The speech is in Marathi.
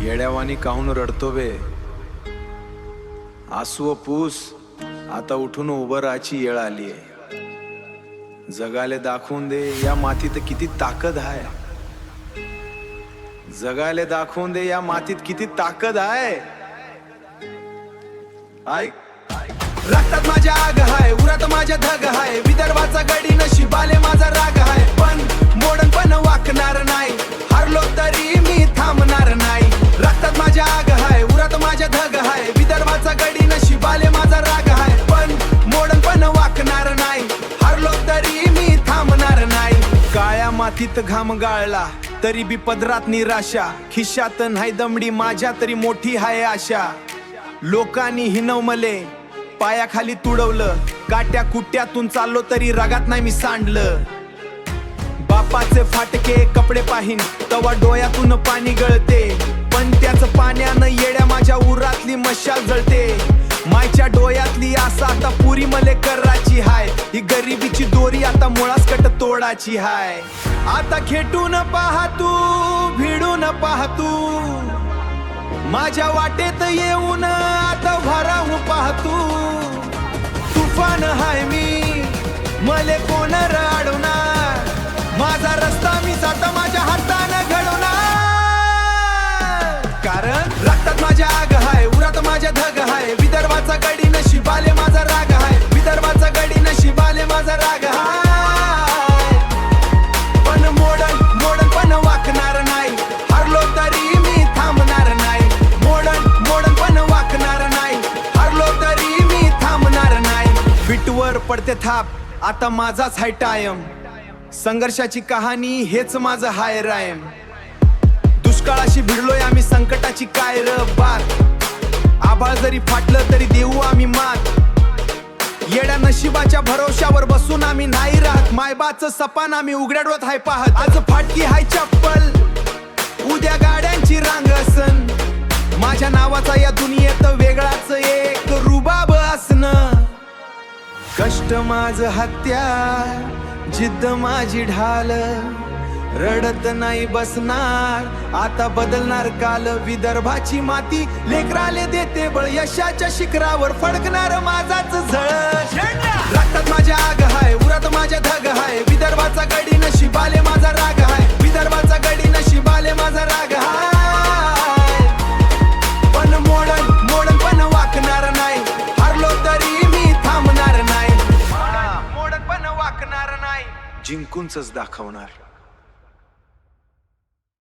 येड्यावानी काहून रडतो बे? आसू पूस, आता उठून उभं राहायची येळ आलीये. जगाले दाखवून दे या मातीत किती ताकद आहे. जगाले दाखवून दे या मातीत किती ताकद आहे. ऐक, रक्तात माझ्या आग हाय, उरात माझ्या धग हाय. विदर्भाचा गडी नशिबाले माझा राग हाय. पण मोडन पण वाकणार नाही, हारलो तरी मी थांबणार नाही. रक्तात माझ्या आग हाय, उरात माझ्या धग हाय. विदर्भाचा गडी नशिबाले माझा राग हाय. पण मोडन पण वाकणार नाही, हारलो तरी मी थांबणार नाही. काळ्या मातीत घाम गाळला तरी बी पदरात निराशा. खिशात नाही दमडी माझ्या तरी मोठी हाय आशा. लोकांनी हिनव मले पायाखाली तुडवलं, काट्या कुट्यातून चाललो तरी रागात नाही मी सांडलं. बापाचे फाटके कपडे पाहिन तवा डोळ्यातून पाणी गळते. पण त्याच पाण्यानं येड्या माझ्या उरातली मशाल जळते. मायच्या डोळ्यातली आसा आता पुरी मले कराची हाय. ही गरिबीची दोरी आता मुळास कट तोडाची हाय. आता खेटून पाहा तू, भिडून पाहा तू, माझ्या वाटेत येऊन आता भराहू पाहतू. तुफान हाय मी, मले कोण रडवणार. माझा रस्ता मी आता माझ्या हातानं घडवणार. कारण रक्तात माझ्या आग हाय, उरात माझ्या धग हाय. विदर्भाचा गडी नशिबाले माझा राग हाय. विदर्भाचा गडी नशिबाले माझा राग हाय. पण मोडन पण वाकणार नाही, हारलो तरी मी थांबणार नाही. मोडन पण वाकणार नाही, हारलो तरी मी थांबणार नाही. विटवर पडते थाप आता माझाच हाय टाइम. संघर्षाची कहाणी हेच माझं हाय रायम. दुष्काळाशी भिडलोय आम्ही, संकटाची काय र बात. आभाळ जरी फाटलं तरी देऊ आम्ही मात. येड्या नशिबाच्या भरोश्यावर बसून आम्ही नाही राहत. मायबाचं सपान आम्ही उघड्या डोळ्यात हाय पाहत. आज फाटकी हाय चप्पल, उद्या गाड्यांची रांग असन. माझ्या नावाचा या दुनियेत वेगळाच एक रुबाब असणं. कष्ट माझं हत्यार, जिद्द माझी ढाल. रडत नाही बसणार, आता बदलणार काल. विदर्भाची माती लेकराले देते बळ. यशाच्या शिखरावर फडकणार माझाच झळ. रक्तात माझ्या आग हाय, उरात माझ्या धग हाय. विदर्भाचा गडी नशिबाले माझा राग हाय. विदर्भाचा गडी नशिबाले माझा राग हाय. पण मोडन पण वाकणार नाही, हारलो तरी मी थांबणार नाही. मोडन पण वाकणार नाही, जिंकूनच दाखवणार.